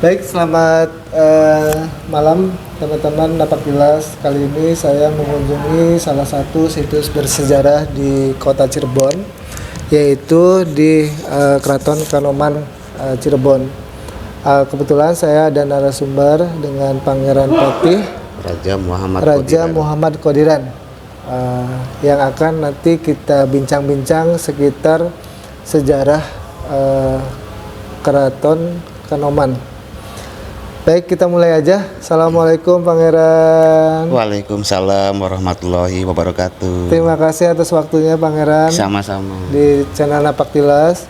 Baik, selamat malam teman-teman Napaktilas. Kali ini saya mengunjungi salah satu situs bersejarah di kota Cirebon, yaitu di Keraton Kanoman Cirebon. Kebetulan saya ada narasumber dengan Pangeran Patih Raja Muhammad Qodiran, yang akan nanti kita bincang-bincang sekitar sejarah Keraton Kanoman. Baik, kita mulai aja. Assalamualaikum Pangeran. Waalaikumsalam warahmatullahi wabarakatuh. Terima kasih atas waktunya Pangeran. Sama-sama. Di channel Napaktilas.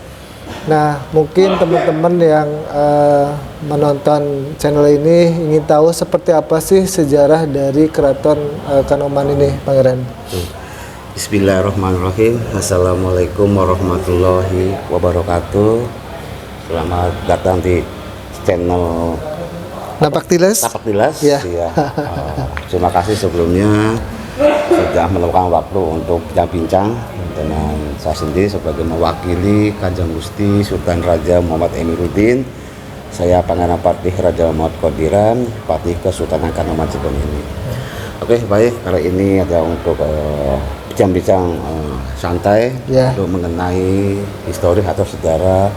Nah, mungkin teman-teman yang menonton channel ini ingin tahu seperti apa sih sejarah dari Keraton Kanoman ini, Pangeran. Bismillahirrahmanirrahim. Assalamualaikum warahmatullahi wabarakatuh. Selamat datang di channel Napaktilas. Ya. Terima kasih sebelumnya sudah meluangkan waktu untuk bincang-bincang dengan saya sendiri sebagai mewakili Kanjeng Gusti Sultan Raja Muhammad Emiruddin. Saya Pangeran Patih Raja Muhammad Qodiran, Patih Kesultanan Kanoman Cirebon ini. Oke, baik. Kali ini ada untuk bincang-bincang santai untuk mengenai histori atau sejarah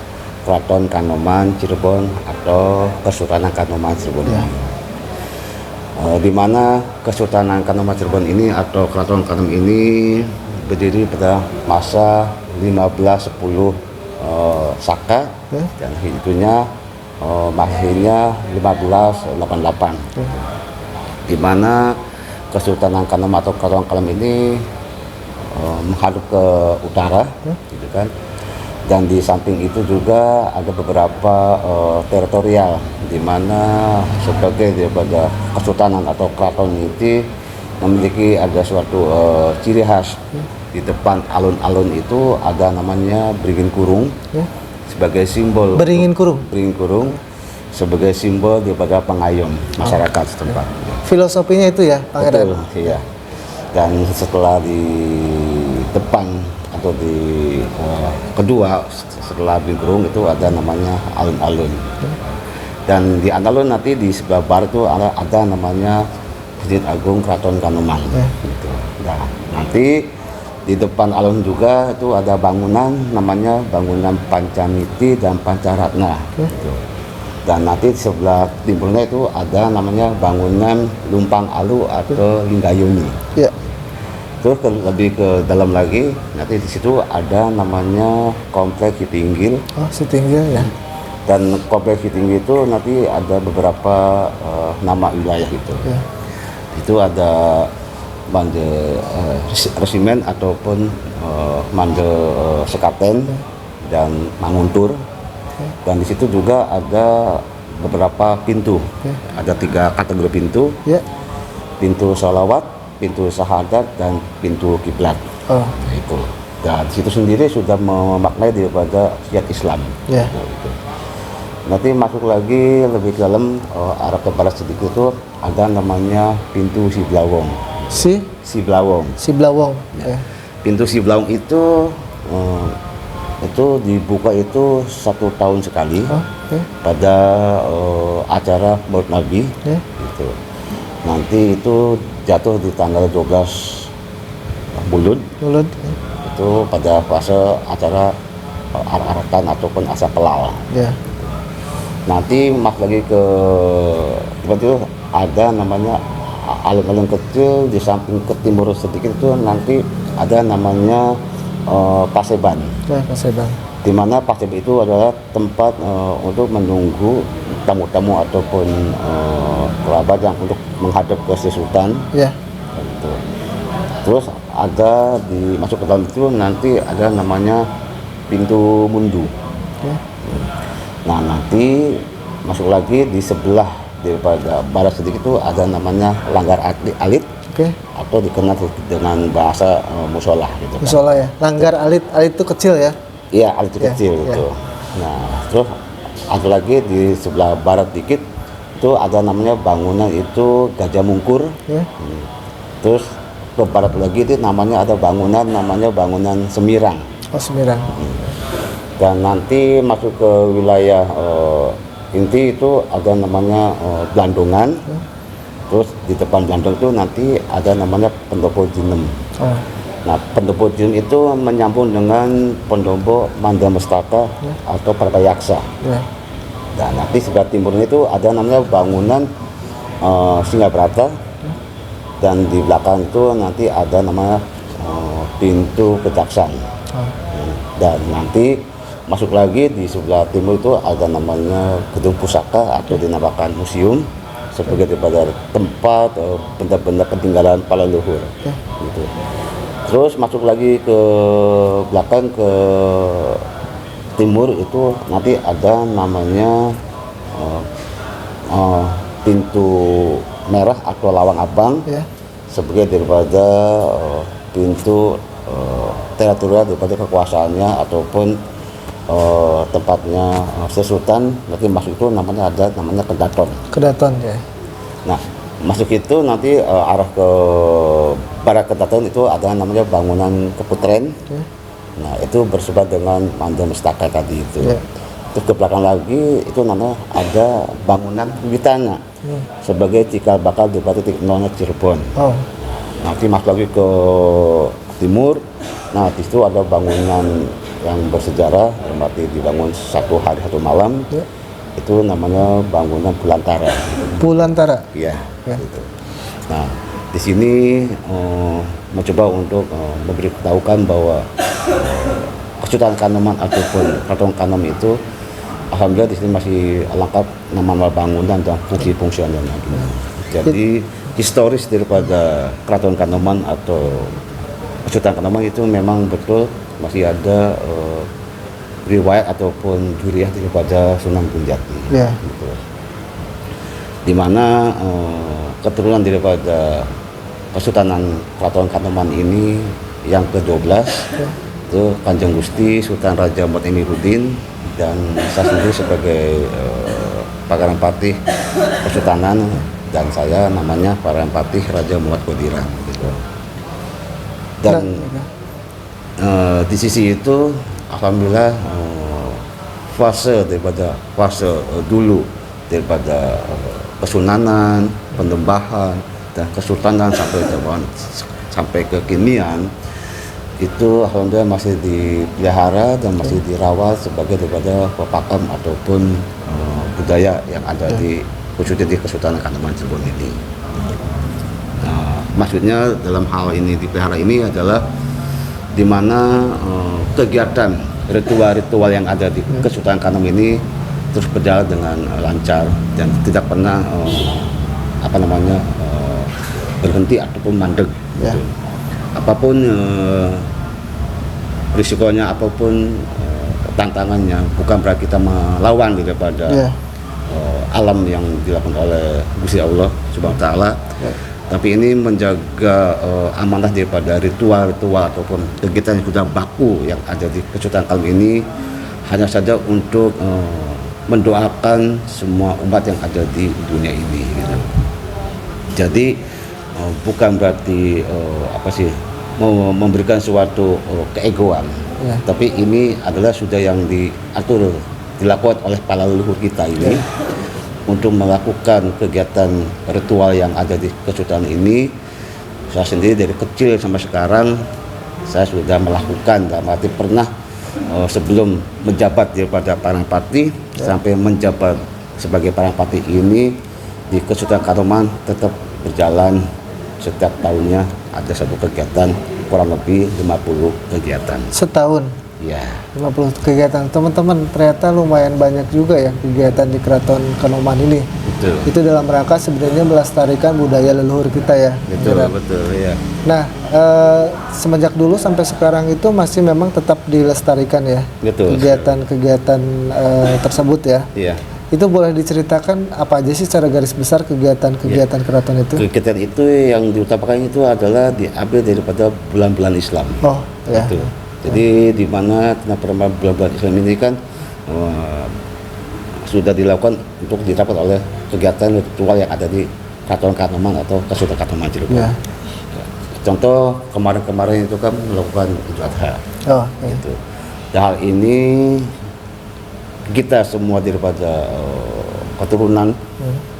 Keraton Kanoman Cirebon atau Kesultanan Kanoman Cirebon ini. Di mana Kesultanan Kanoman Cirebon ini atau Keraton Kanoman ini berdiri pada masa 1510 Saka dan itunya masihnya 1588. Di mana Kesultanan Kanoman atau Keraton Kanoman ini menghadap ke utara, gitu kan. Dan di samping itu juga ada beberapa teritorial di mana sebagai daripada kesultanan atau keraton itu memiliki ada suatu ciri khas. Di depan alun-alun itu ada namanya beringin kurung sebagai simbol Beringin kurung sebagai simbol daripada pengayom masyarakat setempat. Filosofinya itu ya, Pangeran. Betul, iya. Dan setelah di depan atau di kedua setelah Bingkurung itu ada namanya alun-alun, dan di alun nanti di sebelah barat itu ada namanya Masjid Agung Keraton Kanoman. Gitu. Nah, nanti di depan alun juga itu ada bangunan namanya bangunan Pancamiti dan Pancaratna. Gitu. Dan nanti di sebelah timurnya itu ada namanya bangunan Lumpang Alu atau Linggayuni. Terus lebih ke dalam lagi, nanti di situ ada namanya Komplek Sitinggil. Oh, Sitinggil ya. Dan Komplek Sitinggil itu nanti ada beberapa nama wilayah itu. Itu ada Mande Resimen ataupun Mande Sekaten dan Manguntur. Dan di situ juga ada beberapa pintu. Ada 3 kategori pintu. Pintu Sholawat, pintu Syahadat, dan pintu Kiblat. Itu. Dan situ sendiri sudah memaknai daripada syariat Islam. Gitu. Nanti masuk lagi lebih ke dalam arah ke barat sedikit itu ada namanya pintu Siblawong. Siblawong. Ya. Pintu Siblawong itu dibuka itu 1 tahun sekali pada acara Maulid Nabi. Gitu. Nanti itu jatuh di tanggal 12 Mulud. Itu pada fase acara arak-arakan ataupun asa pelal. Nanti masuk lagi ke itu ada namanya alun-alun kecil di samping ke timur sedikit itu nanti ada namanya Paseban. Di mana Paseban itu adalah tempat untuk menunggu tamu-tamu ataupun kerabat yang untuk menghadap ke Sri Sultan. Gitu. Terus ada di masuk ke dalam itu nanti ada namanya pintu Mundu. Nah, nanti masuk lagi di sebelah daripada barat sedikit itu ada namanya Langgar Alit. Atau dikenal dengan bahasa musola gitu. Musola ya. Langgar Alit itu kecil ya? Iya, Alit itu kecil gitu. Nah, terus ada lagi di sebelah barat dikit itu ada namanya bangunan itu Gajah Mungkur. Terus ke barat lagi itu namanya ada bangunan namanya bangunan Semirang. Semirang. Dan nanti masuk ke wilayah inti itu ada namanya Blandongan. Terus di depan Blandong itu nanti ada namanya Pendopo Jinem. Oh. Nah, Pendopo Jinem itu menyambung dengan Pendopo Manda Mustaka atau Prabayaksa. Ya. Nah, nanti sebelah timurnya itu ada namanya bangunan Singgabrata, dan di belakang itu nanti ada namanya pintu Kejaksan. Oh. Dan nanti masuk lagi di sebelah timur itu ada namanya Gedung Pusaka atau dinamakan museum, sebagai daripada tempat benda-benda peninggalan para leluhur. Gitu. Terus masuk lagi ke belakang ke timur itu nanti ada namanya pintu merah atau lawang abang, Ya. sebagai daripada pintu teritorial daripada kekuasaannya ataupun tempatnya sesutan. Nanti masuk itu namanya ada namanya Kedaton. Kedaton ya. Nah, masuk itu nanti arah ke barat Kedaton itu ada namanya bangunan Keputren. Ya. Nah, itu bersebut dengan Manda Mustaka tadi itu. Ya. Terus ke belakang lagi itu namanya ada bangunan Witana sebagai cikal bakal daripada titik nolnya Cirebon. Oh. Nanti masuk lagi ke timur. Nah, di situ ada bangunan yang bersejarah, yang berarti dibangun 1 hari 1 malam. Ya. Itu namanya bangunan Bulantara. Bulantara. Iya. Ya. Gitu. Nah, di sini mencoba untuk memberitahukan bahwa Kesultanan Kanoman ataupun Keraton Kanom itu alhamdulillah di sini masih lengkap nama bangunan dan fungsi-fungsionalnya. Gitu. Jadi historis daripada Keraton Kanoman atau Kesultanan Kanoman itu memang betul masih ada riwayat ataupun duriah daripada Sunan Gunjati. Ya. Gitu. Di mana keturunan daripada Kesultanan Keraton Kanoman ini yang ke-12 itu Kanjeng Gusti Sultan Raja Muhammad Emiruddin, dan saya sendiri sebagai Pangeran Patih Kesultanan, dan saya namanya Pangeran Patih Raja Muhammad Qodiran. Gitu. Dan di sisi itu alhamdulillah fase dulu daripada kesunanan, penembahan dan kesultanan sampai kekinian itu alhamdulillah masih dipelihara dan masih dirawat sebagai daripada pepakem ataupun budaya yang ada di khususnya di Kesultanan Kanoman Cirebon ini. Nah, maksudnya dalam hal ini dipelihara ini adalah di mana kegiatan ritual-ritual yang ada di Kesultanan Kanom ini terus berjalan dengan lancar dan tidak pernah berhenti ataupun mandek. Ya. Gitu. Apapun risikonya, apapun tantangannya, bukan berarti kita melawan daripada alam yang dilakukan oleh Gusti Allah Subhanahu wa taala. Tapi ini menjaga amanah daripada ritual-ritual ataupun kegiatan yang sudah baku yang ada di Kesultanan Kanom ini hanya saja untuk mendoakan semua umat yang ada di dunia ini. Gitu. Jadi bukan berarti memberikan suatu keegoan, tapi ini adalah sudah yang dilakukan oleh para leluhur kita ini. Untuk melakukan kegiatan ritual yang ada di Kesultanan ini, saya sendiri dari kecil sampai sekarang saya sudah melakukan, dalam arti pernah sebelum menjabat daripada Parangpati sampai menjabat sebagai Parangpati ini di Kesultanan Kanoman tetap berjalan setiap tahunnya ada satu kegiatan, kurang lebih 50 kegiatan. Setahun? Ya. 50 kegiatan. Teman-teman, ternyata lumayan banyak juga ya kegiatan di Keraton Kanoman ini. Betul. Itu dalam rangka sebenarnya melestarikan budaya leluhur kita ya. Betul, ya. Nah, semenjak dulu sampai sekarang itu masih memang tetap dilestarikan ya. Betul. Kegiatan-kegiatan tersebut ya. Iya. Itu boleh diceritakan apa aja sih secara garis besar kegiatan-kegigiatan keraton itu? Kegiatan itu yang diutamakan itu adalah diambil daripada bulan-bulan Islam. Oh, ya. Gitu. Jadi di mana bulan-bulan Islam ini kan sudah dilakukan untuk diterapkan oleh kegiatan ritual yang ada di Keraton Kanoman atau Kesultanan Kanoman Cirebon. Ya. Contoh kemarin-kemarin itu kan melakukan Idul Adha. Oh, ya. Gitu. Dan hal ini kita semua daripada keturunan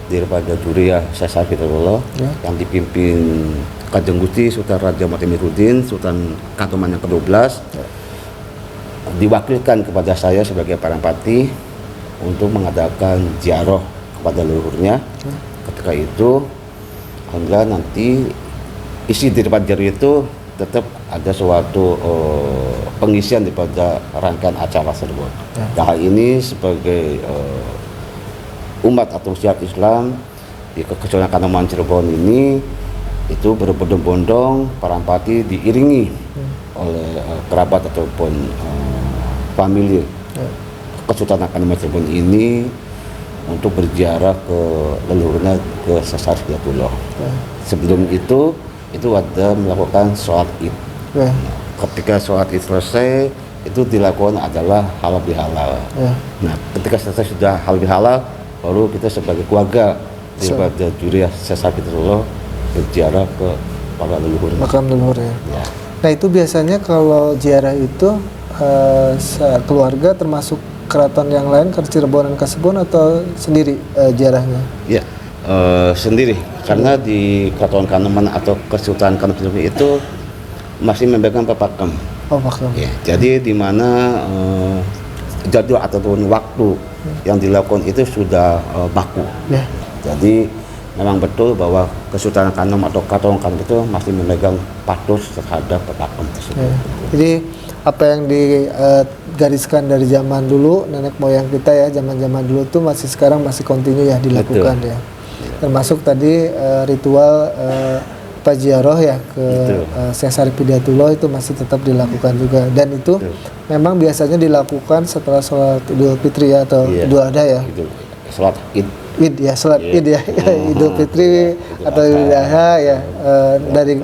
daripada Duriah Sesar Fitullah yang dipimpin Kanjeng Gusti Sultan Raja Matimirudin Sultan Kanoman yang ke-12 diwakilkan kepada saya sebagai Parangpati untuk mengadakan ziarah kepada leluhurnya. Ketika itu alhamdulillah nanti isi daripada ziarah itu tetap ada suatu pengisian daripada rangkaian acara tersebut. Hal ini sebagai umat atau umat Islam di Kecamatan Kanoman Cirebon ini itu berbondong-bondong Parangpati diiringi oleh kerabat ataupun famili Kesultanan Kanoman Cirebon ini untuk berziarah ke leluhurnya ke Sesar Fitullah. Sebelum itu ada melakukan sholat id. Ketika sholat id selesai itu dilakukan adalah halal bihalal. Nah, ketika selesai sudah halal bihalal, baru kita sebagai keluarga daripada Duriah Sesar Fitullah berziarah ke para leluhur. Makam leluhur ya. Nah itu biasanya kalau ziarah itu keluarga termasuk keraton yang lain, ke Cirebon dan Kasubon atau sendiri ziarahnya? Ya, sendiri. Karena di Keraton Kanoman atau Kesultanan Kanoman itu masih memegang pakem. Oh, pakem. Ya, jadi di mana jadwal ataupun waktu yang dilakukan itu sudah baku. Jadi memang betul bahwa Kesultanan Kanoman atau Keraton Kanoman itu masih memegang patus terhadap pakem tersebut. Jadi apa yang digariskan dari zaman dulu nenek moyang kita ya, zaman dulu tuh sekarang masih kontinu ya dilakukan. Betul. Ya. Termasuk tadi ritual ziarah ya ke Sesar Fitullah itu masih tetap dilakukan juga, dan itu memang biasanya dilakukan setelah sholat Idul Fitri ya, atau Idul Adha ya. Sholat Id ya, sholat Id ya, Idul Fitri atau Idul Adha ya. Dari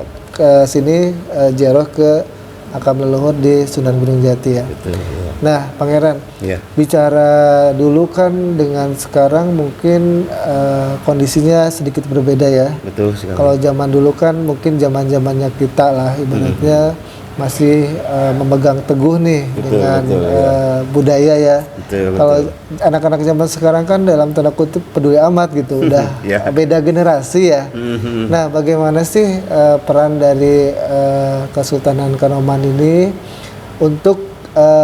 sini ziarah ke makam leluhur di Sunan Gunung Jati ya. Betul, ya. Nah, Pangeran, bicara dulu kan dengan sekarang mungkin kondisinya sedikit berbeda ya. Betul sekali. Kalau zaman dulu kan mungkin zamannya kita lah ibaratnya masih memegang teguh nih dengan budaya ya. Kalau anak-anak zaman sekarang kan dalam tanda kutip peduli amat gitu, udah beda generasi ya. Nah, bagaimana sih peran dari Kesultanan Kanoman ini untuk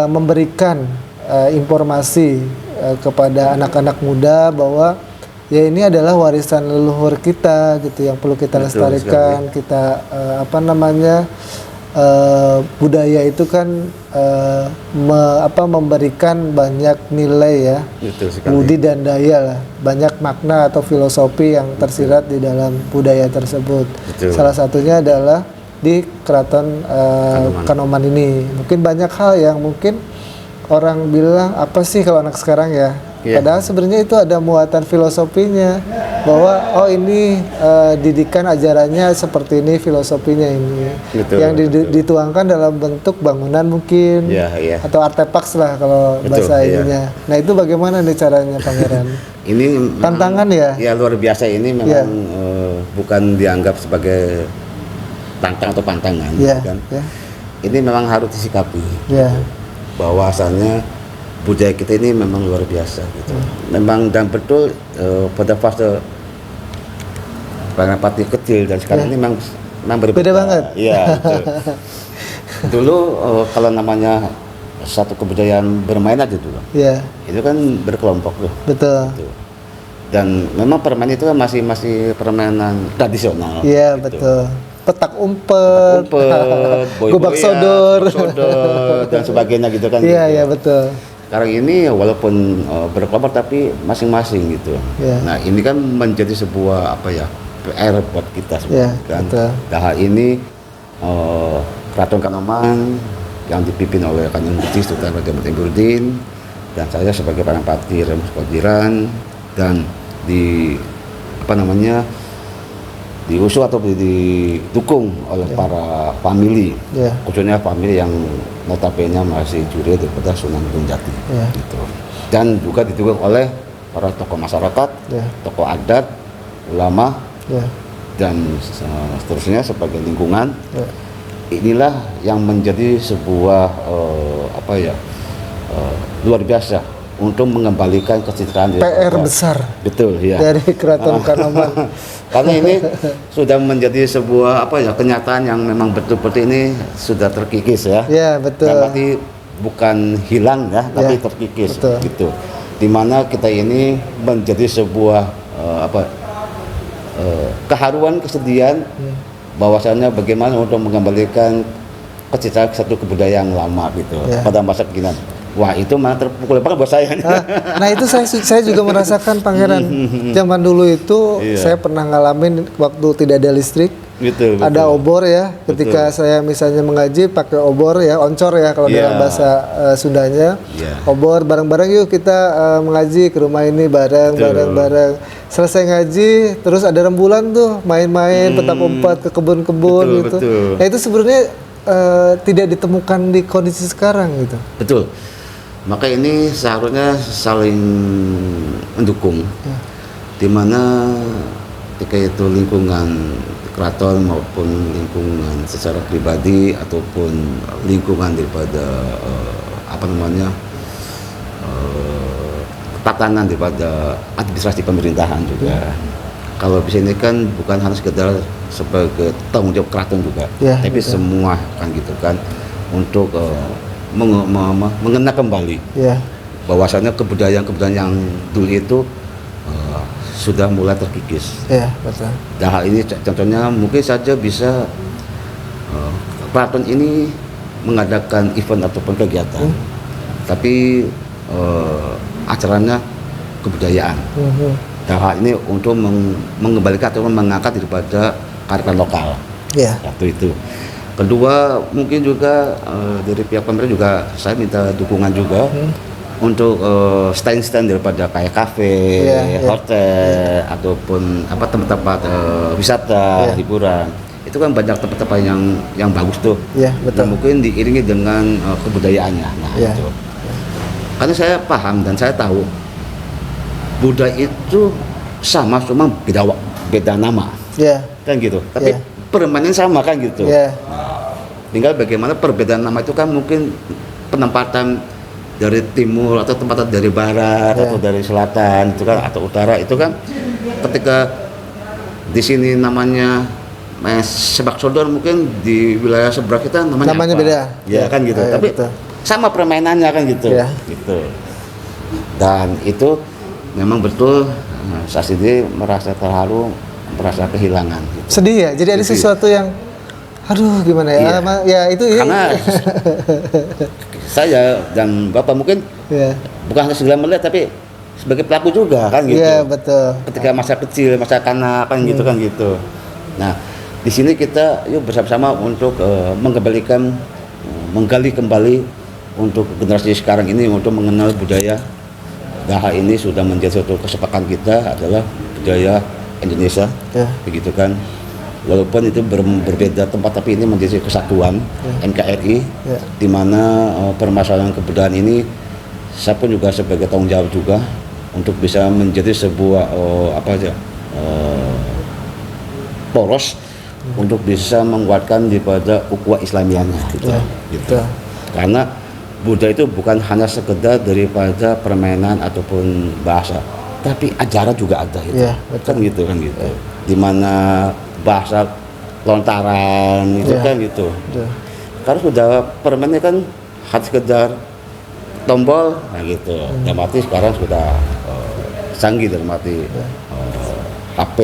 memberikan informasi kepada anak-anak muda bahwa ya ini adalah warisan leluhur kita gitu yang perlu kita lestarikan, kita budaya itu kan memberikan banyak nilai ya, budi dan daya lah, banyak makna atau filosofi yang tersirat di dalam budaya tersebut. Salah satunya adalah di Keraton Kanoman ini. Mungkin banyak hal yang mungkin orang bilang apa sih kalau anak sekarang ya, padahal sebenarnya itu ada muatan filosofinya, bahwa oh ini didikan ajarannya seperti ini, filosofinya ini yang dituangkan dalam bentuk bangunan mungkin atau artefaks lah kalau bahasa ininya. Nah itu bagaimana nih caranya Pangeran? Ini tantangan ya? Ya luar biasa, ini memang bukan dianggap sebagai tantang atau pantangan, kan? Ini memang harus disikapi. Bahwasannya budaya kita ini memang luar biasa gitu. Memang dan betul pada fase Parangpati kecil dan sekarang ini memang berbeda. Beda banget. Iya. Dulu kalau namanya satu kebudayaan bermain aja dulu. Itu kan berkelompok tuh. Betul. Gitu. Dan memang permainan itu kan masih permainan tradisional. Iya, gitu. Betul. Petak umpet, gobak sodor, dan sebagainya gitu kan. Iya, betul. Sekarang ini walaupun berkelompok tapi masing-masing gitu. Nah ini kan menjadi sebuah PR buat kita semua kan. Nah hal ini Keraton Kanoman yang dipimpin oleh Kanjeng Gusti Sultan Raja Matimirudin dan saya sebagai Parangpati Remus Kodiran, dan diusul atau didukung oleh para famili, khususnya famili yang notabene masih juri daripada Sunan Gunung Jati, gitu. Dan juga didukung oleh para tokoh masyarakat, tokoh adat, ulama, dan seterusnya sebagai lingkungan. Inilah yang menjadi sebuah luar biasa untuk mengembalikan kecitraan PR besar betul ya dari Keraton Kanoman. karena ini sudah menjadi sebuah kenyataan yang memang betul-betul ini sudah terkikis ya. Ya, betul. Dan berarti bukan hilang ya, tapi terkikis betul. gitu. Dimana kita ini menjadi sebuah keharuan, kesedihan bahwasannya bagaimana untuk mengembalikan kecitraan satu kebudayaan yang lama gitu pada masa kekinian. Wah, itu malah terpukul banget buat saya. Nah itu saya juga merasakan Pangeran. Zaman dulu itu saya pernah ngalamin waktu tidak ada listrik. Betul. Ada obor ya. Ketika saya misalnya mengaji pakai obor ya, oncor ya kalau dalam bahasa Sundanya. Obor bareng-bareng yuk kita mengaji ke rumah ini bareng. Selesai ngaji, terus ada rembulan tuh main-main petak umpet ke kebun-kebun gitu. Betul. Nah itu sebenarnya tidak ditemukan di kondisi sekarang gitu. Betul. Maka ini seharusnya saling mendukung, dimana ketika itu lingkungan keraton maupun lingkungan secara pribadi ataupun lingkungan daripada tatanan daripada administrasi pemerintahan juga. Kalau bisa ini kan bukan hanya sekedar sebagai tanggung jawab keraton juga, tapi semua kan gitu kan untuk mengenal kembali bahwasannya kebudayaan yang dulu itu sudah mulai terkikis. Betul. Dan hal ini contohnya mungkin saja bisa keraton ini mengadakan event ataupun kegiatan, tapi acaranya kebudayaan. Dan hal ini untuk mengembalikan atau mengangkat daripada kearifan lokal. Satu itu. Kedua, mungkin juga dari pihak pemerintah juga saya minta dukungan juga untuk stand-stand daripada kayak kafe, hotel ataupun tempat-tempat wisata, hiburan. Itu kan banyak tempat-tempat yang bagus tuh. Betul. Dan mungkin diiringi dengan kebudayaannya. Nah, itu. Karena saya paham dan saya tahu budaya itu sama, cuma beda nama. Kan gitu. Tapi permainan sama kan gitu. Tinggal bagaimana perbedaan nama itu kan mungkin penempatan dari timur atau tempatan dari barat atau dari selatan itu kan atau utara itu kan ketika di sini namanya sepak sodor mungkin di wilayah seberang kita namanya apa? Beda. Ya kan gitu. Tapi betul. Sama permainannya kan gitu. Gitu. Dan itu memang betul saya sendiri merasa terharu, merasa kehilangan. Gitu. Sedih ya. Jadi ada sesuatu yang aduh gimana ya, itu karena saya dan Bapak mungkin bukan hanya segera melihat tapi sebagai pelaku juga kan gitu. Betul. Ketika masa kecil, masa kanak kan gitu kan gitu. Nah, di sini kita yuk bersama-sama untuk menggali kembali untuk generasi sekarang ini untuk mengenal budaya. Dan hal ini sudah menjadi suatu kesepakatan kita adalah budaya Indonesia, begitu kan. Walaupun itu berbeda tempat, tapi ini menjadi kesatuan NKRI, di mana permasalahan kebudayaan ini saya pun juga sebagai tanggung jawab juga untuk bisa menjadi sebuah poros untuk bisa menguatkan daripada ukhuwah Islamiyahnya gitu. Karena budaya itu bukan hanya sekedar daripada permainan ataupun bahasa, tapi ajaran juga ada gitu. Kan gitu. Di mana bahasa lontaran itu kan gitu. Karena sudah permainnya kan hanya sekedar tombol gitu. Dan mati sekarang sudah canggih dan mati HP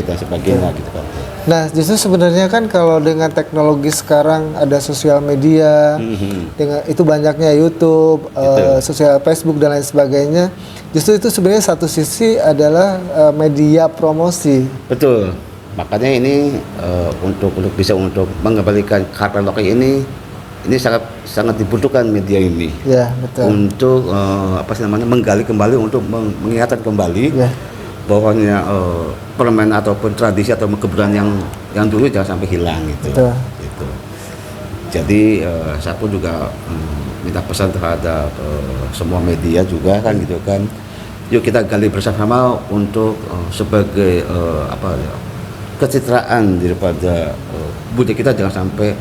dan sebagainya gitu kan. Nah, justru sebenarnya kan kalau dengan teknologi sekarang ada sosial media, dengan itu banyaknya YouTube, sosial Facebook dan lain sebagainya. Justru itu sebenarnya satu sisi adalah media promosi. Betul. Makanya ini untuk bisa mengembalikan kearifan lokal ini sangat dibutuhkan media ini. Betul. Untuk menggali kembali, untuk mengingatkan kembali bahwanya permainan ataupun tradisi atau kebudayaan yang dulu jangan sampai hilang gitu. Gitu. Jadi saya pun juga minta pesan terhadap semua media juga kan gitu kan. Yuk kita gali bersama untuk sebagai kecitraan daripada budaya kita jangan sampai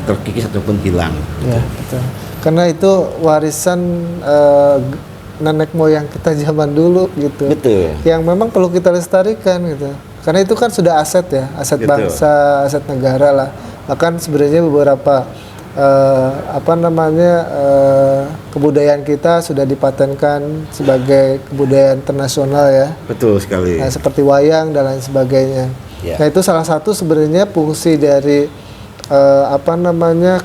terkikis ataupun hilang. Betul. Karena itu warisan nenek moyang kita zaman dulu gitu. Betul. Yang memang perlu kita lestarikan gitu. Karena itu kan sudah aset ya, aset Betul. bangsa, aset negara lah. Bahkan sebenarnya beberapa kebudayaan kita sudah dipatenkan sebagai kebudayaan internasional ya. Betul sekali. Nah, seperti wayang dan lain sebagainya. Ya. Nah, itu salah satu sebenarnya fungsi dari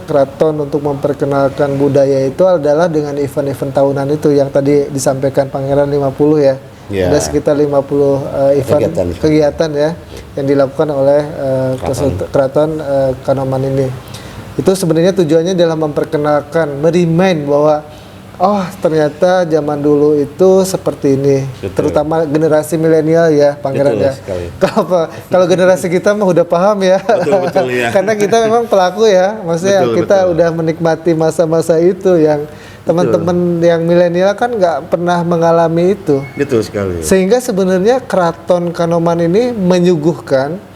keraton untuk memperkenalkan budaya itu adalah dengan event-event tahunan itu yang tadi disampaikan Pangeran 50 ya. Ya. Ada sekitar 50 event kegiatan ya yang dilakukan oleh keraton Kanoman ini. Itu sebenarnya tujuannya adalah memperkenalkan, merimain bahwa oh ternyata zaman dulu itu seperti ini. Betul. Terutama generasi milenial ya, Pangeran Betul ya. sekali. Kalau generasi kita mah udah paham ya. Betul, ya. Karena kita memang pelaku ya. Maksudnya kita udah menikmati masa-masa itu yang teman-teman yang milenial kan nggak pernah mengalami itu. Betul sekali. Sehingga sebenarnya keraton Kanoman ini menyuguhkan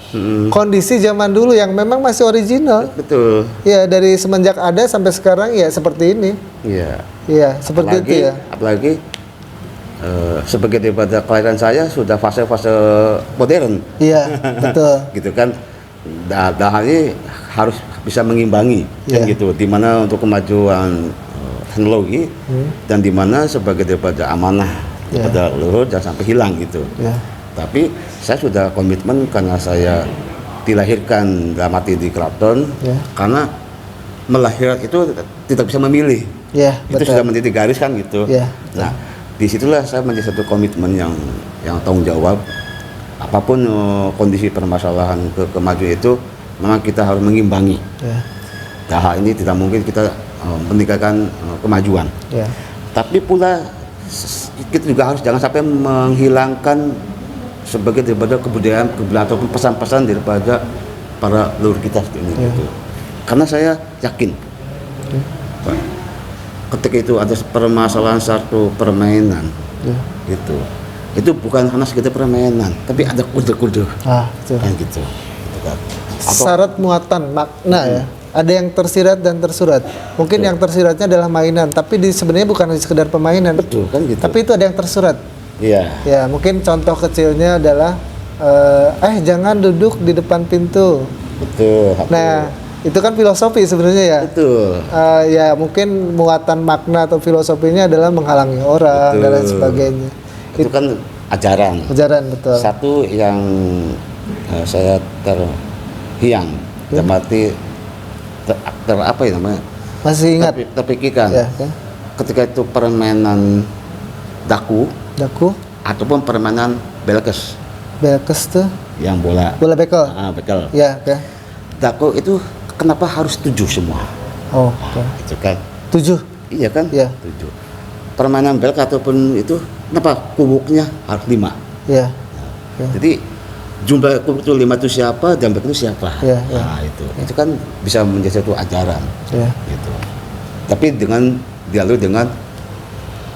kondisi zaman dulu yang memang masih original. Betul. Ya, dari semenjak ada sampai sekarang ya seperti ini. Iya. Iya, seperti itu ya. Apalagi sebagai daripada kelahiran saya sudah fase-fase modern. Iya, betul. Gitu kan. Hal ini harus bisa mengimbangi kan gitu. Dimana untuk kemajuan teknologi dan dimana sebagai daripada amanah daripada leluhur jangan sampai hilang gitu. Ya. Tapi saya sudah komitmen karena saya dilahirkan dalam hati di keraton karena melahirkan itu tidak bisa memilih. Ya, itu betul. sudah menjadi garis kan gitu. Ya, nah, disitulah saya menjadi satu komitmen yang tanggung jawab. Apapun kondisi permasalahan kemajuan itu, memang kita harus mengimbangi. Ya. Nah, hal ini tidak mungkin kita meningkatkan kemajuan. Ya. Tapi pula kita juga harus jangan sampai menghilangkan sebagai daripada kebudayaan ataupun pesan-pesan daripada para leluhur kita ini gitu. Karena saya yakin Pak, ketika itu ada permasalahan satu permainan gitu, itu bukan hanya sekedar permainan, tapi ada kode-kode Betul. kan gitu. Kan. Syarat muatan makna ya. Ada yang tersirat dan tersurat. Mungkin yang tersiratnya adalah mainan, tapi sebenarnya bukan sekedar permainan. Betul kan gitu. Tapi itu ada yang tersurat. Iya. Ya, mungkin contoh kecilnya adalah jangan duduk di depan pintu. Betul. Nah, itu kan filosofi sebenarnya ya. Betul. Ya, mungkin muatan makna atau filosofinya adalah menghalangi orang dan lain sebagainya. Itu kan ajaran. Ajaran, betul. Satu yang saya terhiang, mati apa ya namanya? Masih ingat? Terpikirkan. Ya. Ketika itu permainan daku ataupun permainan belkes. Belkes tuh Yang bola. Bola bekel. Bekel. Ya, oke. Daku itu kenapa harus 7 semua? Oh, oke. Itu kan. 7. Iya kan? Iya. 7. Permainan belkes ataupun itu kenapa kubuknya harus 5? Iya. Jadi jumlah kubuk itu 5 itu siapa dan belkes itu siapa? Iya. Nah, itu kan bisa menjadi satu ajaran. Iya. Gitu. Tapi dengan dialog dengan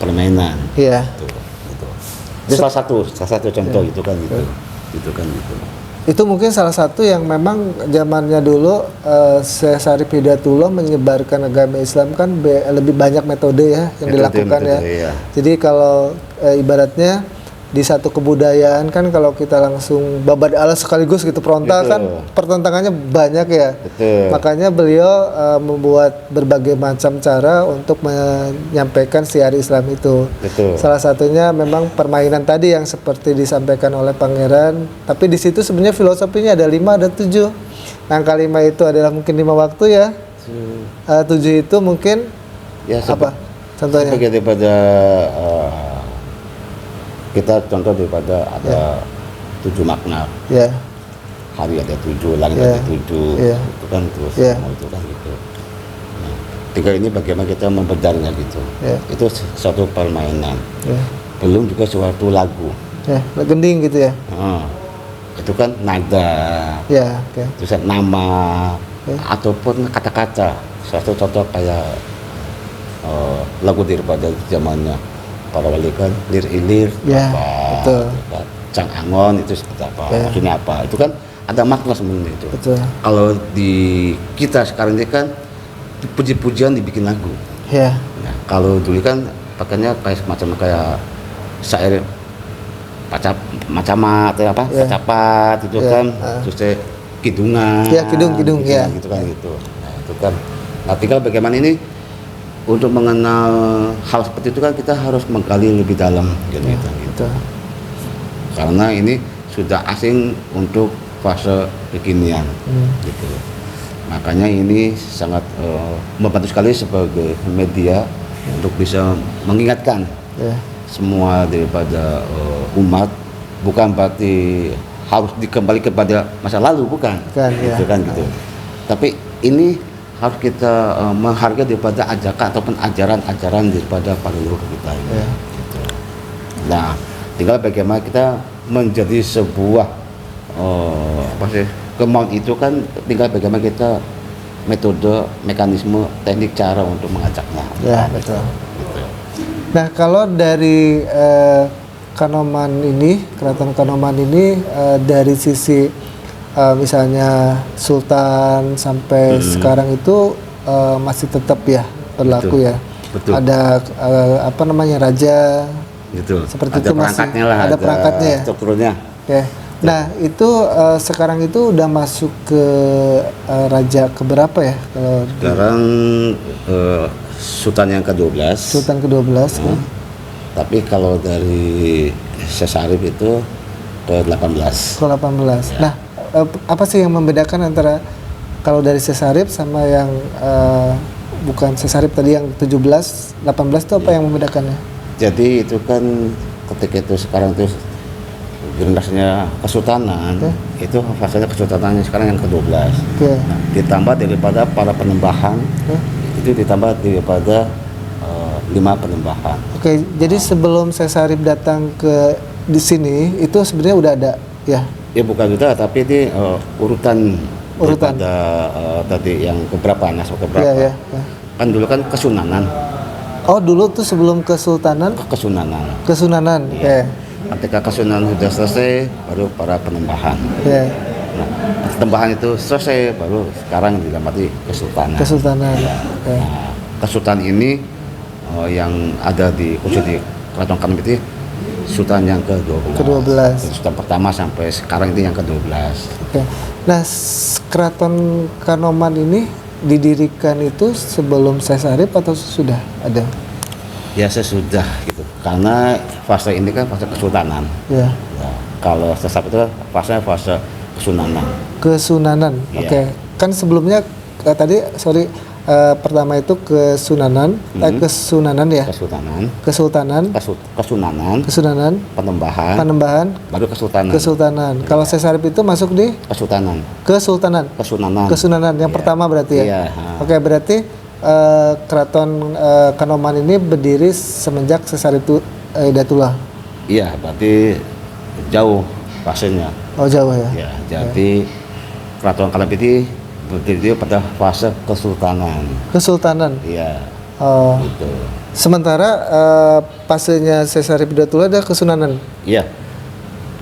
permainan. Iya. Itu salah satu contoh itu kan gitu. Itu kan gitu. Itu mungkin salah satu yang memang zamannya dulu Syekh Syarif Hidayatullah menyebarkan agama Islam kan lebih banyak metode ya yang dilakukan ya. Iya. Jadi kalau ibaratnya di satu kebudayaan kan kalau kita langsung babat alas sekaligus gitu frontal kan pertentangannya banyak ya. Betul. Makanya beliau membuat berbagai macam cara untuk menyampaikan syiar Islam itu. Betul. Salah satunya memang permainan tadi yang seperti disampaikan oleh Pangeran. Tapi di situ sebenarnya filosofinya ada 5 ada 7. Angka 5 itu adalah mungkin 5 waktu ya. 7 itu mungkin Ya, apa? Contohnya? Sebagai daripada kita contoh daripada ada 7 makna. Ya. Hari ada 7, langit ada 7, itu kan terus semua itu kan gitu. Nah, 3 ini bagaimana kita membedarnya gitu. Itu suatu permainan. Belum juga suatu lagu. Ya, gending gitu ya. Itu kan nada. Ya, Terus nama ataupun kata-kata. Suatu contoh kayak lagu daripada zamannya para wali kan lir ilir betul. Cang Angon itu seperti apa, maksudnya apa, itu kan ada makna sebenarnya itu. Betul. Kalau di kita sekarang ini kan puji-pujian dibikin lagu. Ya. Nah, kalau dulu kan pakainya kayak semacam kayak syair macamat apa capat itu kan, terus kidungan. Ya, kidung ya. Gitu kan gitu. Nah, itu kan. Nah, tinggal bagaimana ini untuk mengenal hal seperti itu kan kita harus menggali lebih dalam gitu. Karena ini sudah asing untuk fase kekinian gitu. Makanya ini sangat membantu sekali sebagai media untuk bisa mengingatkan semua daripada umat, bukan berarti harus dikembali kepada masa lalu, bukan gitu kan gitu. Tapi ini harus kita menghargai daripada ajakan ataupun ajaran-ajaran daripada para leluhur kita gitu. Nah, tinggal bagaimana kita menjadi sebuah kemauan itu kan, tinggal bagaimana kita metode, mekanisme, teknik, cara untuk mengajaknya. Ya, betul. Gitu. Nah, kalau dari Kanoman ini, Keraton Kanoman ini dari sisi misalnya Sultan sampai sekarang itu masih tetap ya berlaku. Betul. Ya. Betul. Ada apa namanya, raja. Gitu. Seperti ada itu masih ada perangkatnya ya. Strukturnya. Ya. Nah, itu sekarang itu udah masuk ke raja keberapa ya? Kalau sekarang Sultan yang ke-12. Sultan ke-12 kan. Tapi kalau dari Sesarip itu ke-18. Ke-18. Ya. Nah, apa sih yang membedakan antara kalau dari Sesarip sama yang bukan Sesarip tadi yang 17, 18 itu apa yang membedakannya? Jadi itu kan ketika itu sekarang itu generasinya kesultanan, itu fasenya kesultanannya sekarang yang ke-12. Nah, ditambah daripada para penembahan, itu ditambah daripada 5 penembahan. Jadi sebelum Sesarip datang ke di sini itu sebenarnya udah ada ya? Ya bukan udah, tapi ini urutan daripada tadi yang keberapa, masuk keberapa? Ya. Kan dulu kan kesunanan. Oh, dulu tuh sebelum kesultanan? Kesunanan. Iya. Ketika kesunanan sudah selesai, baru para penembahan. Nah, penembahan itu selesai, baru sekarang dilamati kesultanan. Nah, kesultanan ini yang ada di khusus di Keraton Kanoman itu Sultan yang ke-12. Sultan pertama sampai sekarang itu yang ke-12. Nah, Keraton Kanoman ini didirikan itu sebelum Sesarip atau sudah ada? Ya sesudah gitu. Karena fase ini kan fase kesultanan. Ya, kalau Sesarip itu fase kesunanan. Kesunanan. Ya. Kan sebelumnya tadi pertama itu kesunanan, kesunanan ya. Kesunanan. Penembahan. Baru kesultanan. Kalau Sesarip itu masuk di Kesultanan. Kesunanan yang pertama berarti ya. Iya. Berarti Keraton Kanoman ini berdiri semenjak Sesarip Hidayatullah. Iya, berarti jauh fasenya. Oh, jauh ya. Ya, jadi Keraton Kanoman ini berdiri pada fase kesultanan. Iya. Oh. Gitu. Sementara fasenya Sesarip Hidayatullah ada kesunanan. Iya.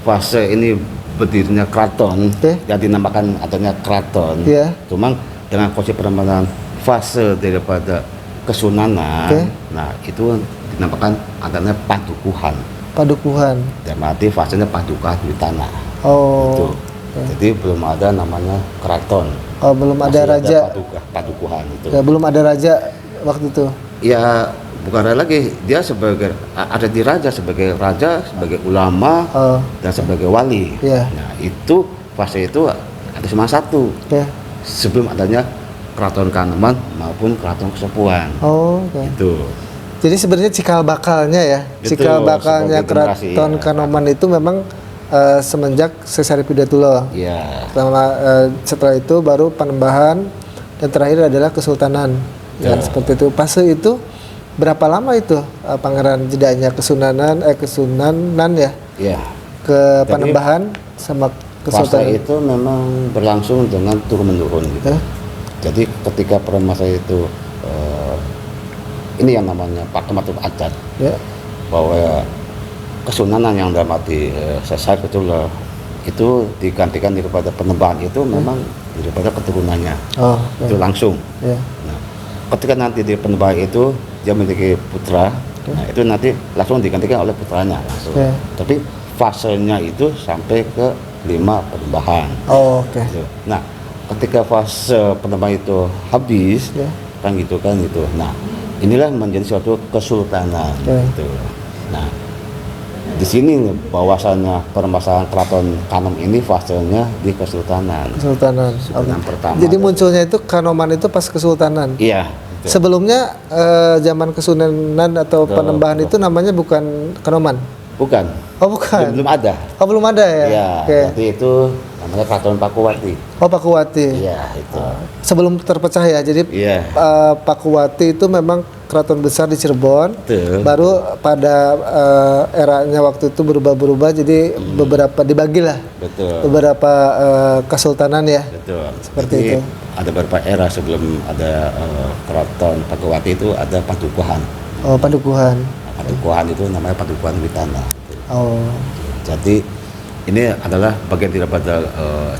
Fase ini berdirinya keraton, yang dinamakan adanya keraton. Iya. Cuma dengan konsep penambahan fase daripada kesunanan, nah itu dinamakan adanya padukuhan. Dan berarti fasenya paduka di tanah. Oh. Gitu. Jadi belum ada namanya keraton. Oh, belum ada raja. Padukuhan itu. Ya, belum ada raja waktu itu. Ya, bukan raja lagi. Dia ada di raja sebagai ulama dan sebagai wali. Yeah. Nah, itu fase itu ada cuma satu. Sebelum adanya Keraton Kanoman maupun Keraton Kesepuhan. Oh, itu. Jadi sebenarnya cikal bakalnya ya. Betul, cikal bakalnya Keraton Kanoman itu memang semenjak Sesarip Hidayatullah. Iya. Setelah itu baru Panembahan dan terakhir adalah Kesultanan. Ya, seperti itu. Fase itu berapa lama itu Pangeran jedanya kesunanan ya? Iya. Ke Panembahan sama Kesultanan. Fase itu memang berlangsung dengan turun-menurun gitu. Jadi ketika pada masa itu ini yang namanya Pakematut Adat. Ya. Bahwa kesunanan yang dalam arti Sesarip itu digantikan daripada Panembahan itu memang daripada keturunannya. Itu langsung. Nah, ketika nanti di Panembahan itu dia memiliki putra Nah, itu nanti langsung digantikan oleh putranya langsung. Tapi fasenya itu sampai ke 5 penembahan. Oh, oke. Gitu. Nah, ketika fase penembahan itu habis, kan gitu. Nah, inilah menjadi suatu kesultanan. Gitu. Nah, di sini bahwasannya permasalahan keraton Kanom ini fasenya di kesultanan. Kesultanan pertama. Jadi munculnya itu Kanoman itu pas kesultanan. Iya. Betul. Sebelumnya zaman kesunanan atau penembahan itu namanya bukan Kanoman. Bukan. Oh, bukan. Belum ada. Oh, belum ada ya. Iya. Jadi itu namanya Keraton Pakuwati. Oh, Pakuwati. Iya, itu. Sebelum terpecah ya. Jadi Pakuwati itu memang keraton besar di Cirebon. Betul. Baru pada eranya waktu itu berubah-berubah jadi beberapa dibagilah. Betul. Beberapa kesultanan ya. Betul. Seperti jadi, itu. Ada beberapa era sebelum ada keraton Pakuwati itu ada Padukuhan. Oh, Padukuhan. Padukuhan itu namanya Padukuhan Witana. Oh. Jadi ini adalah bagian daripada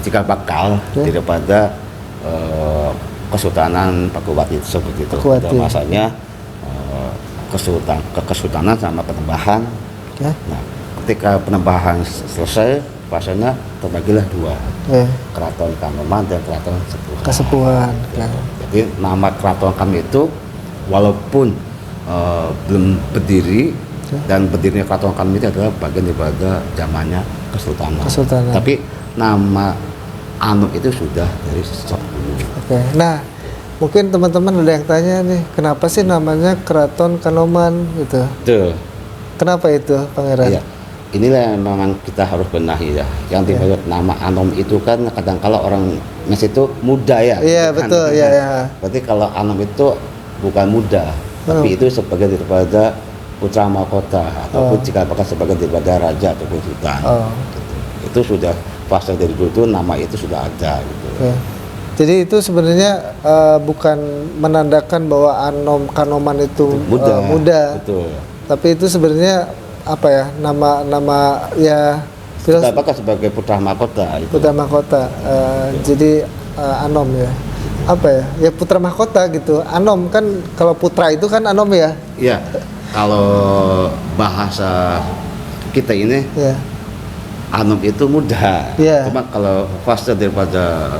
cikal bakal daripada Kesultanan Pakuwati seperti itu. Pada masanya kesultanan sama penembahan. Nah, ketika penembahan selesai, fasenya terbagilah 2. Keraton Kanoman dan Keraton Kasepuhan. Jadi nama Keraton kami itu walaupun belum berdiri dan berdirinya Keraton kami itu adalah bagian daripada zamannya kesultanan. Tapi nama Anom itu sudah dari sejak dulu. Oke. Nah, mungkin teman-teman ada yang tanya nih, kenapa sih namanya Keraton Kanoman gitu? Betul. Kenapa itu, Pangeran? Iya. Inilah yang memang kita harus benahi ya. Yang dimaksud nama Anom itu kan kadang kala orang Mes itu muda ya. Iya, betul. Iya. Berarti kalau Anom itu bukan muda, tapi itu sebagai daripada putra mahkota ataupun jika apakah sebagai daripada raja ataupun sultan. Gitu. Itu sudah fase dari dulu itu nama itu sudah ada gitu. Jadi itu sebenarnya bukan menandakan bahwa Kanoman itu muda. Betul. Tapi itu sebenarnya apa ya, nama ya apakah sebagai putra mahkota itu. Putra mahkota. Jadi Anom ya. Apa ya? Ya putra mahkota gitu. Anom kan kalau putra itu kan Anom ya. Iya. Kalau bahasa kita ini Anom itu muda. Cuma kalau fase daripada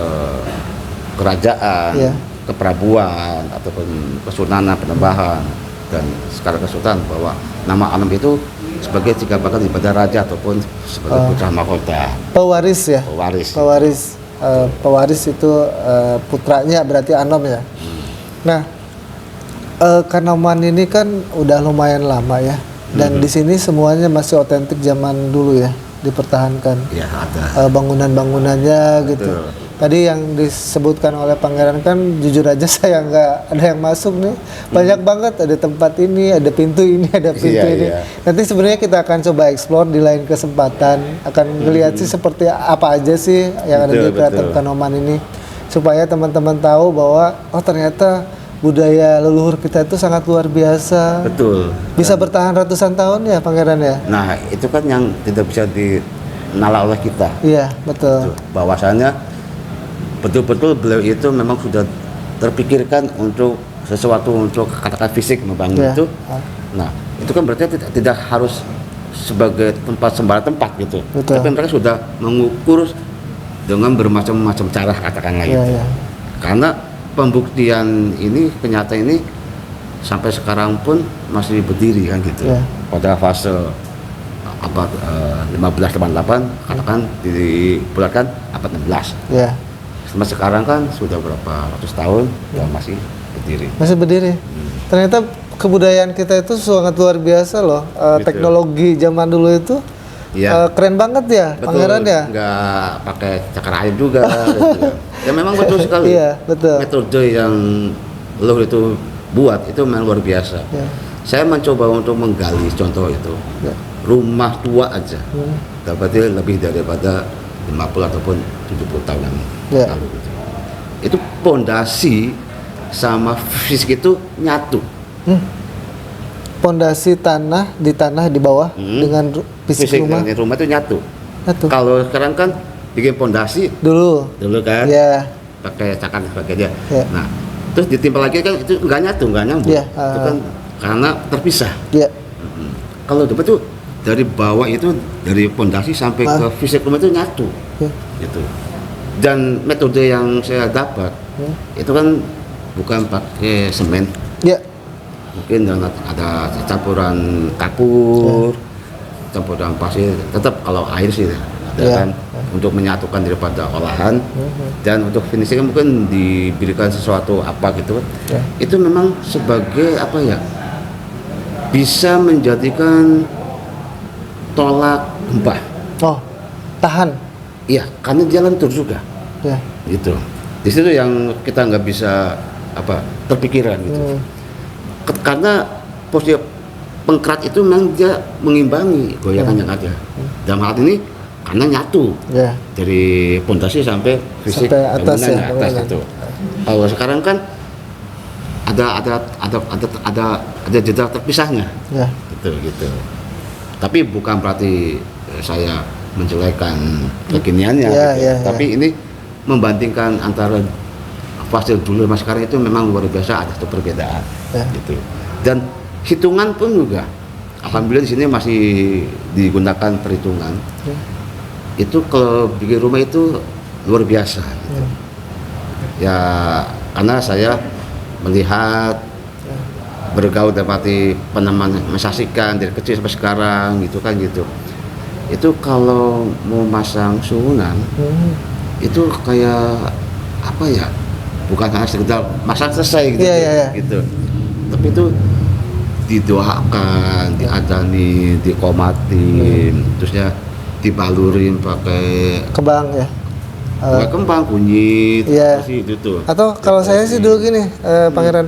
kerajaan, keprabuan ataupun kesultanan, penembahan dan sekarang kesultanan, bahwa nama Anom itu sebagai cikal bakal daripada raja ataupun sebagai putra mahkota. Pewaris ya. Pewaris itu putranya berarti Anom ya. Nah, Kanoman ini kan udah lumayan lama ya, dan di sini semuanya masih otentik zaman dulu ya, dipertahankan. Ya, ada. Bangunan-bangunannya gitu. Betul. Tadi yang disebutkan oleh Pangeran kan jujur aja saya nggak ada yang masuk nih. Banyak banget, ada tempat ini, ada pintu ini, ada pintu ini. Nanti sebenarnya kita akan coba explore di lain kesempatan, akan melihat sih seperti apa aja sih yang ada di Keraton Kanoman ini, supaya teman-teman tahu bahwa oh ternyata budaya leluhur kita itu sangat luar biasa. Betul. Bisa bertahan ratusan tahun ya, Pangeran ya. Nah, itu kan yang tidak bisa dinala oleh kita. Iya, betul. Bahwasannya betul-betul beliau itu memang sudah terpikirkan untuk sesuatu, untuk katakan fisik membangun itu. Nah, itu kan berarti tidak harus sebagai tempat sembarang tempat gitu. Betul. Tapi mereka sudah mengukur dengan bermacam-macam cara katakanlah gitu. Karena pembuktian ini, kenyataan ini sampai sekarang pun masih berdiri kan gitu. Pada fase abad 1588 katakan dibulatkan abad 16. Sampai sekarang kan sudah berapa ratus tahun dan masih berdiri. Masih berdiri. Ternyata kebudayaan kita itu sangat luar biasa loh. Teknologi zaman dulu itu keren banget ya, betul, Pangeran ya. Nggak pakai cakar air juga. Gitu. Ya memang betul sekali. Iya, betul. Metode yang lo itu buat itu memang luar biasa. Saya mencoba untuk menggali contoh itu. Rumah tua aja dapatnya lebih daripada 50 ataupun 70 tahun yang lalu gitu. Itu pondasi sama fisik itu nyatu. Pondasi tanah di bawah dengan fisik rumah. Rumah itu nyatu. Kalau sekarang kan bikin pondasi dulu kan, pakai cakar sebagainya. Nah, terus ditimpa lagi kan itu nggak nyambung. Itu kan karena terpisah. Ya. Kalau dapat tuh dari bawah itu dari pondasi sampai ke fisik rumah itu nyatu, gitu. Dan metode yang saya dapat itu kan bukan pakai semen, Ya. mungkin ada campuran kapur, campuran pasir. Tetap kalau air sih, ada kan untuk menyatukan daripada olahan dan untuk finishing mungkin diberikan sesuatu apa gitu. Itu memang sebagai apa ya? Bisa menjadikan tolak gempa. Oh, tahan. Iya, karena dia lentur juga. Ya. Gitu. Di situ yang kita nggak bisa terpikiran gitu. Karena posisi pengkerat itu memang dia mengimbangi goyangan yang ada. Dalam hal ini karena nyatu dari pondasi sampai fisik sampai atas bangunan ya, atas bangunan. itu. Kalau sekarang kan ada jeda terpisahnya. Gitu. Tapi bukan berarti saya menjelekkan kekiniannya, tapi ini membandingkan antara fasil dulu sama sekarang itu memang luar biasa, ada satu perbedaan, gitu. Dan hitungan pun juga, alhamdulillah di sini masih digunakan perhitungan. Itu kalau bikin rumah itu luar biasa, gitu. Ya karena saya melihat bergaul dapat mensaksikan dari kecil sampai sekarang gitu kan gitu. Itu kalau mau masang suhunan itu kayak apa ya, bukan hanya sekedar masang selesai gitu, gitu. Tapi itu didoakan, diadani, dikomatin, terusnya dibalurin pakai kembang ya. Pakai kembang, kunyit, masih itu tuh. Atau kalau saya sih dulu gini, Pangeran,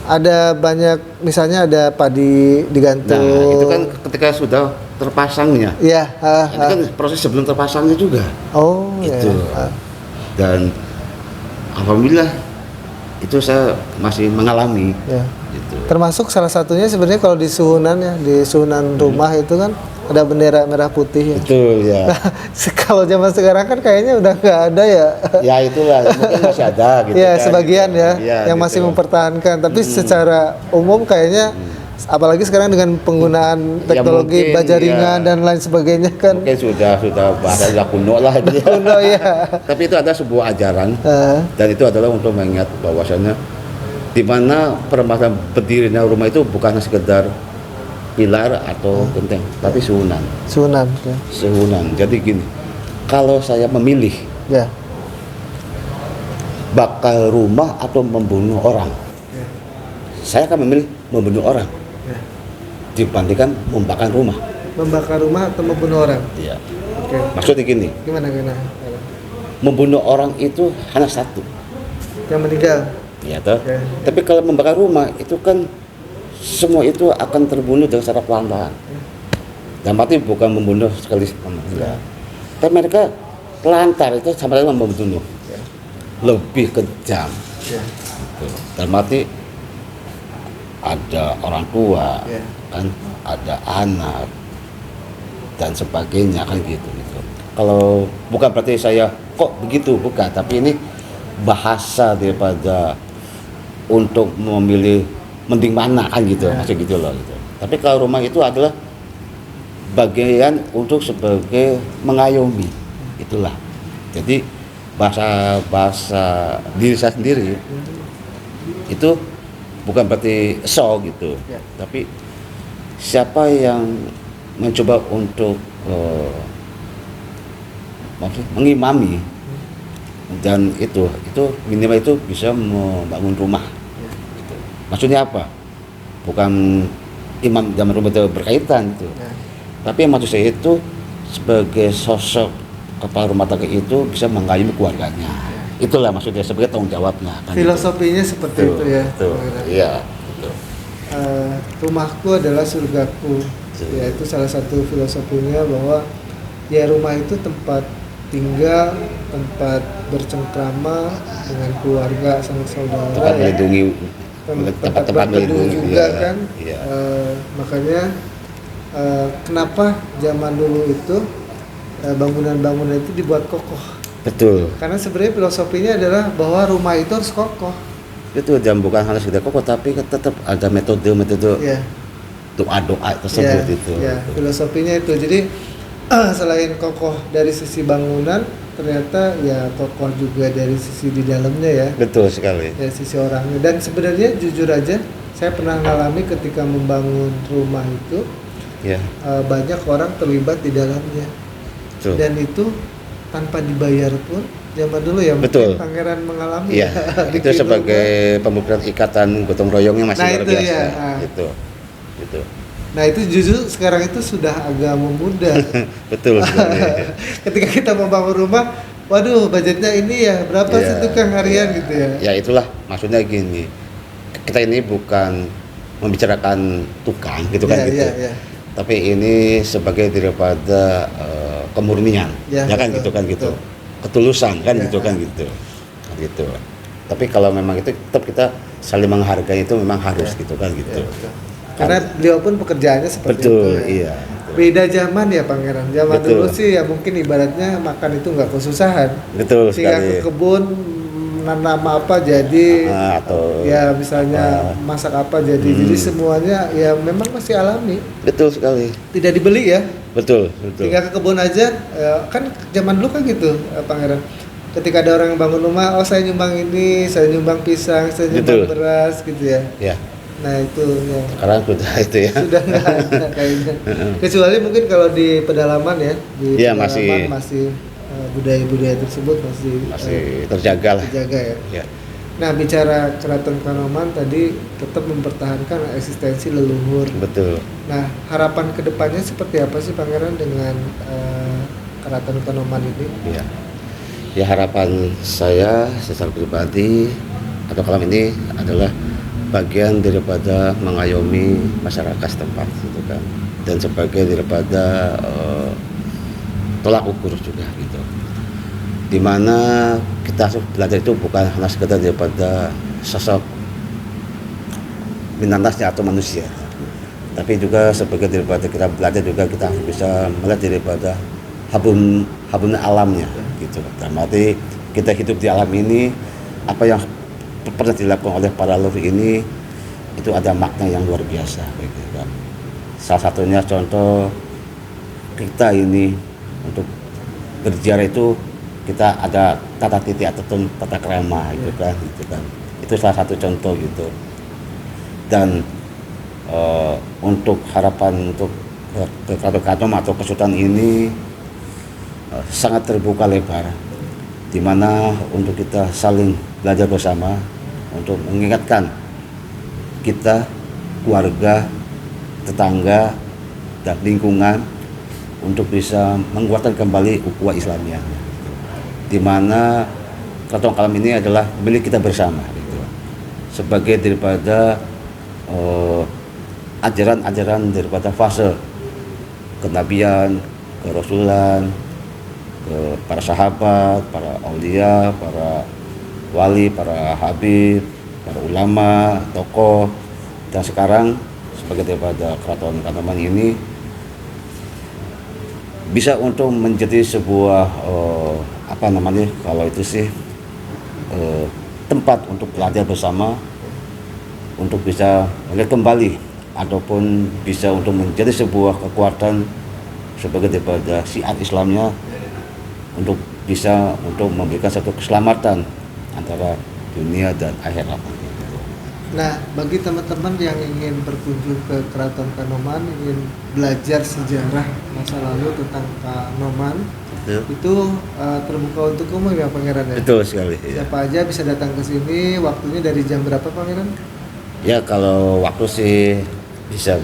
ada banyak, misalnya ada padi digantung. Nah, itu kan ketika sudah terpasangnya. Iya. Itu kan proses sebelum terpasangnya juga. Oh, itu. Dan alhamdulillah itu saya masih mengalami. Gitu. Termasuk salah satunya sebenarnya kalau di suhunan ya, di suhunan rumah itu kan ada bendera merah putih ya. Betul ya. Nah, kalau zaman sekarang kan kayaknya udah nggak ada ya. Ya itulah, mungkin masih ada gitu. Ya kan, sebagian gitu. ya, yang masih mempertahankan. Tapi secara umum kayaknya, apalagi sekarang dengan penggunaan teknologi baja ringan dan lain sebagainya kan. Mungkin sudah bahasa kuno lah. Kuno ya. Tapi itu ada sebuah ajaran dan itu adalah untuk mengingat bahwasannya di mana permasalahan berdirinya rumah itu bukan sekedar pilar atau genteng, tapi suhunan. Suhunan. Jadi gini, kalau saya memilih bakal rumah atau membunuh orang, saya akan memilih membunuh orang dibandingkan membakar rumah. Membakar rumah atau membunuh orang? Iya. Maksudnya gini. Gimana? Membunuh orang itu hanya satu. Yang meninggal. Iya toh. Tapi kalau membakar rumah itu kan semua itu akan terbunuh dengan secara pelan-pelan. Dan mati bukan membunuh sekali enggak. Tapi mereka telantar itu sama dengan membunuh. Lebih kejam. Dan mati ada orang tua, kan ada anak dan sebagainya kan gitu. Kalau bukan berarti saya kok begitu, bukan, tapi ini bahasa daripada untuk memilih mending mana kan gitu, maksud gitu loh gitu. Tapi kalau rumah itu adalah bagian untuk sebagai mengayomi, itulah. Jadi bahasa diri saya sendiri itu bukan berarti gitu, tapi siapa yang mencoba untuk mengimami dan itu minimal itu bisa membangun rumah. Maksudnya apa? Bukan imam zaman rumah itu berkaitan itu. Tapi maksud saya itu sebagai sosok kepala rumah tangga itu bisa mengayomi keluarganya. Itulah maksudnya sebagai tanggung jawabnya. Kan filosofinya itu. Seperti itu ya. Iya. Rumahku adalah surgaku. Ya, itu salah satu filosofinya bahwa ya rumah itu tempat tinggal, tempat bercengkrama dengan keluarga, sama saudara. Tempat melindungi. Tempat berteduh juga kan. Makanya kenapa zaman dulu itu bangunan-bangunan itu dibuat kokoh. Betul. Karena sebenarnya filosofinya adalah bahwa rumah itu harus kokoh. Itu dan bukan hanya sekedar kokoh, tapi tetap ada metode Ya, doa-doa tersebut itu. ya, filosofinya itu. Jadi selain kokoh dari sisi bangunan, ternyata ya kokoh juga dari sisi di dalamnya ya, Betul sekali. dari sisi orangnya. Dan sebenarnya jujur aja, saya pernah ngalami ketika membangun rumah itu, Ya, banyak orang terlibat di dalamnya. betul. Dan itu tanpa dibayar pun, zaman dulu ya, Betul. mungkin Pangeran mengalami Iya, ya, itu bikin sebagai rumah. pembukaan ikatan gotong royongnya masih Nah, luar itu biasa. ya, nah. Itu. Nah itu justru sekarang itu sudah agak memudar. Betul sekali. Ketika kita membangun rumah, waduh budgetnya ini ya, berapa Iya, sih tukang harian iya. gitu ya. Ya itulah maksudnya gini. Kita ini bukan membicarakan tukang gitu kan Iya, gitu. iya, iya. Tapi ini sebagai daripada kemurnian. Ya, Ya kan betul, gitu kan gitu. betul. Ketulusan kan Ya. gitu kan gitu. Gitu. Tapi kalau memang itu tetap kita saling menghargai itu memang harus gitu kan gitu. Ya, betul. Karena beliau pun pekerjaannya seperti Betul, itu ya. iya. Beda zaman ya Pangeran. Zaman Betul. dulu sih ya mungkin ibaratnya makan itu nggak kesusahan. Betul Tinggal sekali. ke kebun nanam apa jadi, Atau ya misalnya masak apa jadi. Jadi semuanya ya memang masih alami. betul sekali. Tidak dibeli ya. Betul. Tinggal ke kebun aja, kan zaman dulu kan gitu Pangeran. Ketika ada orang yang bangun rumah, oh saya nyumbang ini, saya nyumbang pisang, saya nyumbang Betul. beras gitu ya. Ya, Nah itu ya. sekarang sudah itu ya. Sudah nggak ada kayaknya. Kecuali mungkin kalau di pedalaman ya, di Iya, pedalaman masih budaya-budaya tersebut masih terjaga lah. terjaga ya. Ya. Nah bicara Keraton Kanoman tadi tetap mempertahankan eksistensi leluhur. Betul. Nah harapan kedepannya seperti apa sih Pangeran dengan Keraton Kanoman ini? Ya. Ya harapan saya secara pribadi atau kalau ini adalah bagian daripada mengayomi masyarakat setempat gitu kan, dan sebagai daripada tolak ukur juga gitu, dimana kita harus belajar itu bukan hanya sekedar daripada sosok binatangnya atau manusia, tapi juga sebagai daripada kita belajar juga kita harus bisa melihat daripada habun alamnya gitu. Dalam arti kita hidup di alam ini, apa yang pernah dilakukan oleh para leluhur ini itu ada makna yang luar biasa gitu kan. Salah satunya contoh kita ini untuk berziarah itu kita ada tata titi atau tata krama gitu kan. Itu salah satu contoh gitu. Dan untuk harapan untuk ke Keraton atau Kesultanan ini sangat terbuka lebar, di mana untuk kita saling belajar bersama untuk mengingatkan kita, keluarga, tetangga, dan lingkungan untuk bisa menguatkan kembali ukhuwah Islamiyah, di mana Keraton Kalam ini adalah milik kita bersama gitu. Sebagai daripada ajaran-ajaran daripada fase kenabian, kerasulan, ke para sahabat, para aulia, para wali, para habib, para ulama, tokoh, dan sekarang sebagai daripada Keraton Kanoman ini bisa untuk menjadi sebuah kalau itu sih tempat untuk belajar bersama, untuk bisa melihat kembali ataupun bisa untuk menjadi sebuah kekuatan sebagai daripada syiar Islamnya, untuk bisa untuk memberikan satu keselamatan antara dunia dan akhirat. Nah, bagi teman-teman yang ingin berkunjung ke Keraton Kanoman, ingin belajar sejarah masa lalu tentang Kanoman, itu terbuka untuk umum ya Pangeran ya? Betul sekali. Ya. Siapa aja bisa datang ke sini, waktunya dari jam berapa Pangeran? Ya kalau waktu sih bisa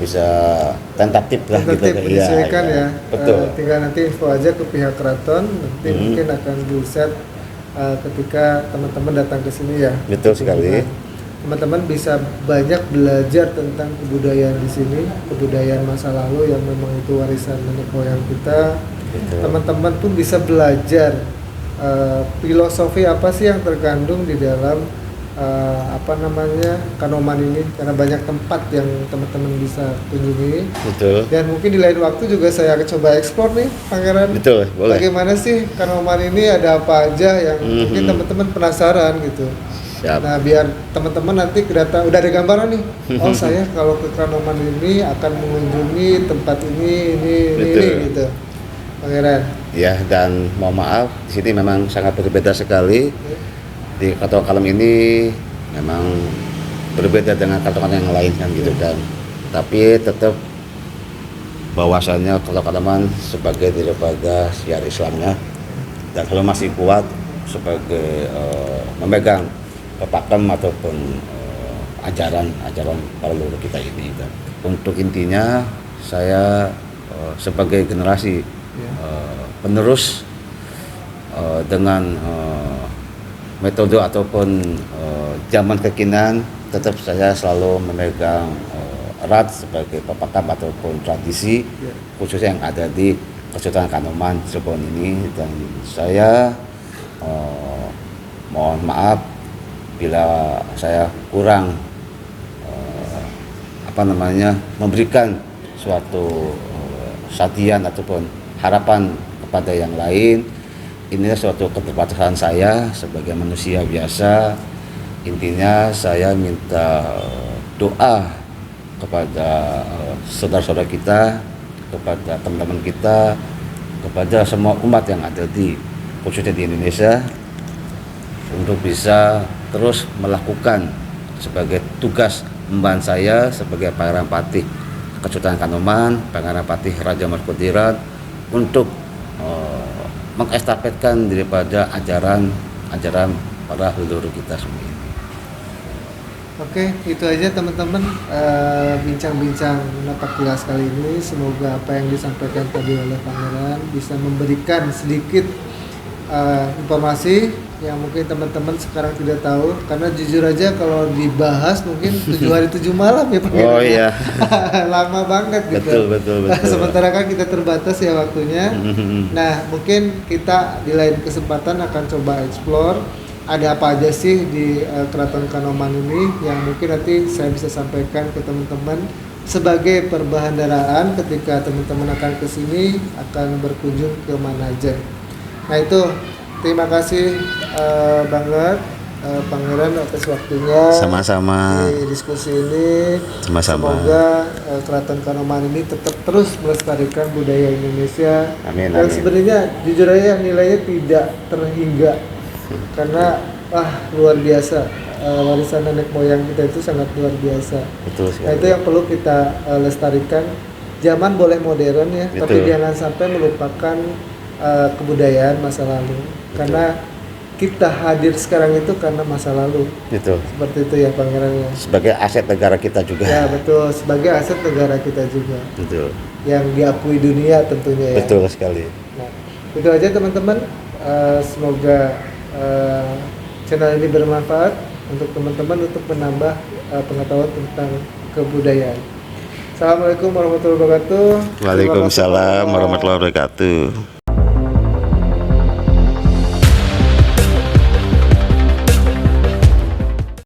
tentatif lah Tentatif gitu. menyesuaikan ya. Betul. Tinggal nanti info aja ke pihak keraton, nanti mungkin akan di-set ketika teman-teman datang ke sini ya. Betul sekali. Teman-teman bisa banyak belajar tentang kebudayaan di sini, kebudayaan masa lalu yang memang itu warisan nenek moyang kita. Betul. Teman-teman pun bisa belajar filosofi apa sih yang terkandung di dalam Kanoman ini, karena banyak tempat yang teman-teman bisa kunjungi. Betul. Dan mungkin di lain waktu juga saya akan coba eksplor nih Pangeran. Betul, boleh. Bagaimana sih Kanoman ini, ada apa aja yang mungkin teman-teman penasaran gitu. Siap. Nah, biar teman-teman nanti kedata udah ada gambaran nih. Oh, saya kalau ke Kanoman ini akan mengunjungi tempat ini gitu. Pangeran. Ya, dan mohon maaf di sini memang sangat berbeda sekali. Di Keraton Kanoman ini memang berbeda dengan keraton yang lain kan gitu kan. Tapi tetap bahwasannya Keraton Kanoman sebagai daripada syiar Islamnya dan kalau masih kuat sebagai memegang pakem ataupun ajaran para leluhur kita ini. Dan untuk intinya saya sebagai generasi penerus dengan metode ataupun zaman kekinian tetap saya selalu memegang erat sebagai pakem ataupun tradisi khususnya yang ada di Kesultanan Kanoman Cirebon ini. Dan saya mohon maaf bila saya kurang memberikan suatu satian ataupun harapan kepada yang lain. Inilah suatu keterbatasan saya sebagai manusia biasa. Intinya saya minta doa kepada saudara-saudara kita, kepada teman-teman kita, kepada semua umat yang ada di khususnya di Indonesia untuk bisa terus melakukan sebagai tugas emban saya sebagai Pangeran Patih Kesultanan Kanoman, Pangeran Patih Raja Markodirat untuk mengestafetkan daripada ajaran para leluhur kita semua ini. Oke, itu aja teman-teman bincang-bincang napak tilas kali ini. Semoga apa yang disampaikan tadi oleh Pangeran bisa memberikan sedikit informasi yang mungkin teman-teman sekarang tidak tahu, karena jujur aja kalau dibahas mungkin 7 hari 7 malam ya Pangeran. Oh iya. Lama banget gitu. Betul. Sementara kan kita terbatas ya waktunya. Nah, mungkin kita di lain kesempatan akan coba explore ada apa aja sih di Keraton Kanoman ini yang mungkin nanti saya bisa sampaikan ke teman-teman sebagai perbahandaraan ketika teman-teman akan ke sini, akan berkunjung ke mana aja. Nah, itu terima kasih banget Pangeran atas waktunya. Sama-sama. Di diskusi ini. Sama-sama. Semoga Keraton Kanoman ini tetap terus melestarikan budaya Indonesia. Amin. Dan sebenarnya jujur aja nilainya tidak terhingga karena luar biasa. Warisan nenek moyang kita itu sangat luar biasa. Betul sekali. Nah, itu yang perlu kita lestarikan. Zaman boleh modern ya, Betul. tapi jangan sampai melupakan kebudayaan masa lalu. Betul. Karena kita hadir sekarang itu karena masa lalu. Betul. Seperti itu ya Pangeran ya. Sebagai aset negara kita juga. Ya betul, sebagai aset negara kita juga. Betul. Yang diakui dunia tentunya ya. Betul sekali. Nah, itu aja teman-teman. Semoga channel ini bermanfaat untuk teman-teman untuk menambah pengetahuan tentang kebudayaan. Assalamualaikum warahmatullahi wabarakatuh. Waalaikumsalam warahmatullahi wabarakatuh.